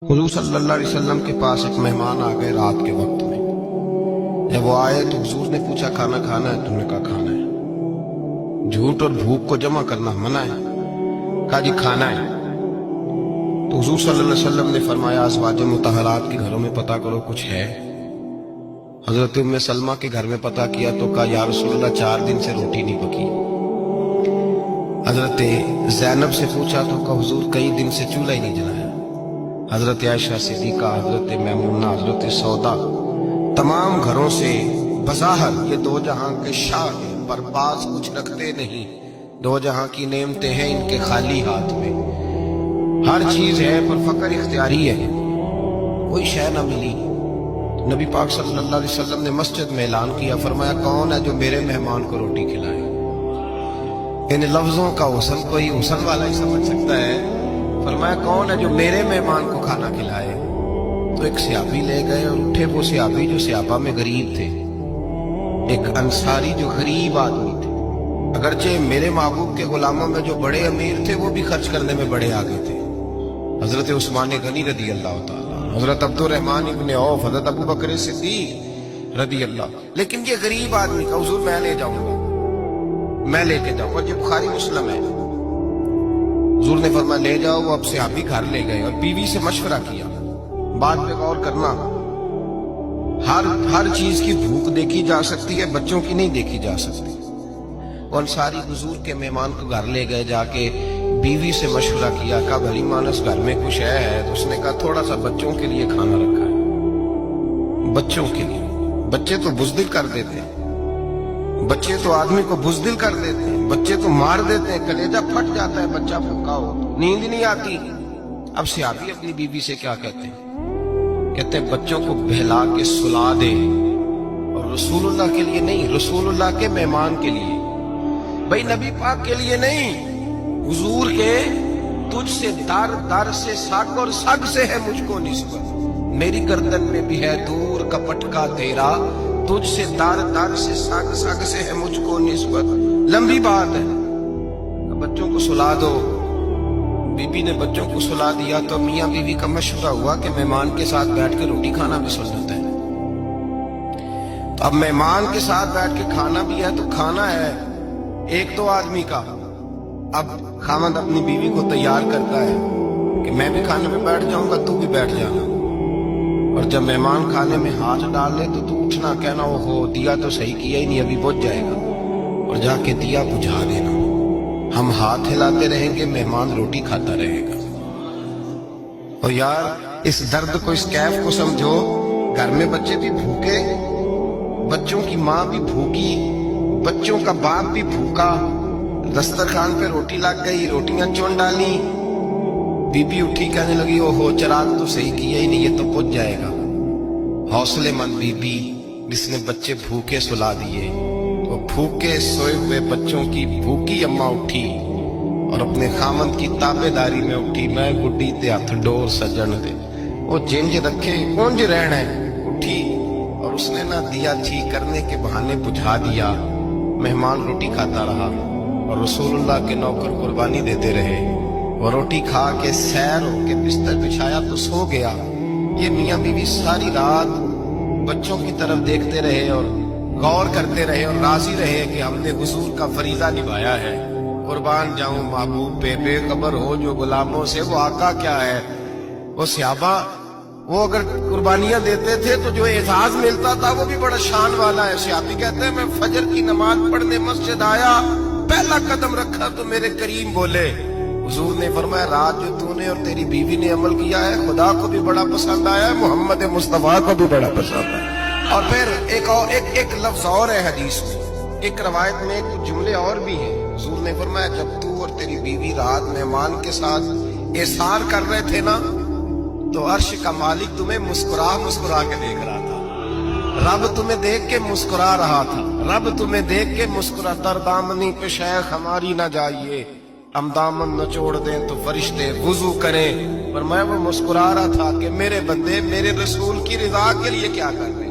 حضور صلی اللہ علیہ وسلم کے پاس ایک مہمان آ گئے رات کے وقت میں۔ جب وہ آئے تو حضور نے پوچھا کھانا کھانا ہے؟ تم نے کہا کھانا ہے۔ جھوٹ اور بھوک کو جمع کرنا منع ہے؟ کہا جی کھانا ہے۔ تو حضور صلی اللہ علیہ وسلم نے فرمایا ازواج مطہرات کے گھروں میں پتہ کرو کچھ ہے۔ حضرت ام سلمہ کے گھر میں پتہ کیا تو کہا یا رسول اللہ 4 دن سے روٹی نہیں پکی۔ حضرت زینب سے پوچھا تو کہا حضور کئی دن سے چولہا ہی نہیں جلایا۔ حضرت عائشہ صدیقہ، حضرت میمونہ، حضرت سودا، تمام گھروں سے بظاہر یہ دو جہاں کے شاہ ہیں، پر باز کچھ رکھتے نہیں۔ دو جہاں کی نعمتیں ہیں ان کے خالی ہاتھ میں، ہر چیز ہے پر فقر اختیاری ہے، کوئی شے نہ ملی۔ نبی پاک صلی اللہ علیہ وسلم نے مسجد میں اعلان کیا، فرمایا کون ہے جو میرے مہمان کو روٹی کھلائے؟ ان لفظوں کا حسن کوئی حسن والا ہی سمجھ سکتا ہے۔ فرمایا کون ہے جو میرے مہمان کو کھانا کھلائے؟ تو ایک صحابی لے گئے اور اٹھے، وہ صحابی جو صحابہ میں غریب تھے، ایک انصاری جو غریب آدمی تھے، اگرچہ میرے محبوب کے غلاموں میں جو بڑے امیر تھے وہ بھی خرچ کرنے میں بڑے آگے تھے، حضرت عثمان غنی رضی اللہ تعالیٰ، حضرت عبد الرحمن ابن عوف، حضرت ابو بکر صدیق رضی اللہ۔ لیکن یہ غریب آدمی کا حضور میں لے جاؤں گا، میں لے کے جاؤں گا، یہ بخاری مسلم ہے۔ حضور نے فرمایا لے جاؤ۔ وہ اب صحابی گھر لے گئے اور بیوی سے مشورہ کیا، بات پہ غور کرنا، ہر چیز کی بھوک دیکھی جا سکتی ہے، بچوں کی نہیں دیکھی جا سکتی۔ وہ انصاری حضور کے مہمان کو گھر لے گئے، جا کے بیوی سے مشورہ کیا، کہا بھلی مانس گھر میں کچھ ہے؟ تو اس نے کہا تھوڑا سا بچوں کے لیے کھانا رکھا ہے۔ بچوں کے لیے؟ بچے تو بزدل کر دیتے ہیں، بچے تو آدمی کو بزدل کر دیتے ہیں، بچے تو مار دیتے ہیں، کلیجہ پھٹ جاتا ہے بچہ بھوکا ہو، نیند نہیں آتی۔ اب صحابی اپنی بیوی سے کیا کہتے ہیں؟ کہتے ہیں بچوں کو بہلا کے سلا دے، اور رسول اللہ کے لیے نہیں، رسول اللہ کے مہمان کے لیے، بھائی نبی پاک کے لیے نہیں، حضور کے تجھ سے در در سے سگ اور سگ سے ہے مجھ کو نسبت، میری گردن میں بھی ہے دور کا پٹکا تیرا، تجھ سے در در سے سگ سگ سے ہے مجھ کو نسبت۔ لمبی بات ہے، بچوں کو سلا دو۔ بی بی نے بچوں کو سلا دیا تو میاں بیوی کا مشورہ ہوا کہ مہمان کے ساتھ بیٹھ کے روٹی کھانا بھی سنت ہے۔ تو اب مہمان کے ساتھ بیٹھ کے کھانا بھی ہے تو کھانا ہے ایک دو آدمی کا۔ اب خاوند اپنی بیوی کو تیار کرتا ہے کہ میں بھی کھانے میں بیٹھ جاؤں گا، تو بھی بیٹھ جانا، اور جب مہمان کھانے میں ہاتھ ڈال لے تو اٹھنا، کہنا وہ ہو دیا تو صحیح کیا ہی نہیں، ابھی بجھ جائے گا، اور جا کے دیا بجھا دینا۔ ہم ہاتھ ہلاتے رہیں گے، مہمان روٹی کھاتا رہے گا۔ اور یار اس درد کو، اس کیف کو سمجھو، گھر میں بچے بھی بھوکے، بچوں کی ماں بھی بھوکی، بچوں کا باپ بھی بھوکا، دسترخوان پہ روٹی لگ گئی، روٹیاں چون ڈالی، بی بی اٹھی کہنے لگی او ہو چراغ تو صحیح کیا ہی نہیں، یہ تو بجھ جائے گا۔ حوصلے مند بی بی جس نے بچے بھوکے سلا دیے، وہ بھوکے سوئے ہوئے بچوں کی بھوکی اماں اٹھی اور اپنے خامند کی تابے داری میں اٹھی، میں گڈی تے ہاتھ ڈور سجن دے، وہ جنج رکھے کونج رہنا ہے، اٹھی اور اس نے نہ دیا ٹھیک کرنے کے بہانے بجھا دیا۔ مہمان روٹی کھاتا رہا اور رسول اللہ کے نوکر قربانی دیتے رہے، وہ روٹی کھا کے سیر ہو کے بستر بچھایا تو سو گیا۔ یہ میاں بیوی ساری رات بچوں کی طرف دیکھتے رہے اور غور کرتے رہے اور راضی رہے کہ ہم نے حضور کا فریضہ نبھایا ہے۔ قربان جاؤں محبوب پہ، بے خبر ہو جو غلاموں سے، وہ آقا کیا ہے۔ وہ صحابہ وہ اگر قربانیاں دیتے تھے تو جو اعزاز ملتا تھا وہ بھی بڑا شان والا ہے۔ صحابی کہتے ہیں میں فجر کی نماز پڑھنے مسجد آیا، پہلا قدم رکھا تو میرے کریم بولے، حضور نے فرمایا رات جو تو نے اور تیری بیوی نے عمل کیا ہے خدا کو بھی بڑا پسند آیا ہے، محمد مصطفیٰ کو بھی بڑا پسند ہے۔ اور پھر ایک لفظ اور ہے حدیث میں، ایک روایت میں کچھ جملے اور بھی ہیں۔ حضور نے فرمایا جب تو اور تیری بیوی رات مہمان کے ساتھ احسان کر رہے تھے نا، تو عرش کا مالک تمہیں مسکرا کے دیکھ رہا تھا، رب تمہیں دیکھ کے مسکرا رہا تھا، رب تمہیں دیکھ کے مسکرا۔ در دامنی پہ شیخ ہماری نہ جائیے، ہم دامن نہ چھوڑ دیں تو فرشتے وضو کریں، پر میں وہ مسکرا رہا تھا کہ میرے بندے میرے رسول کی رضا کے لیے کیا کر رہے ہیں۔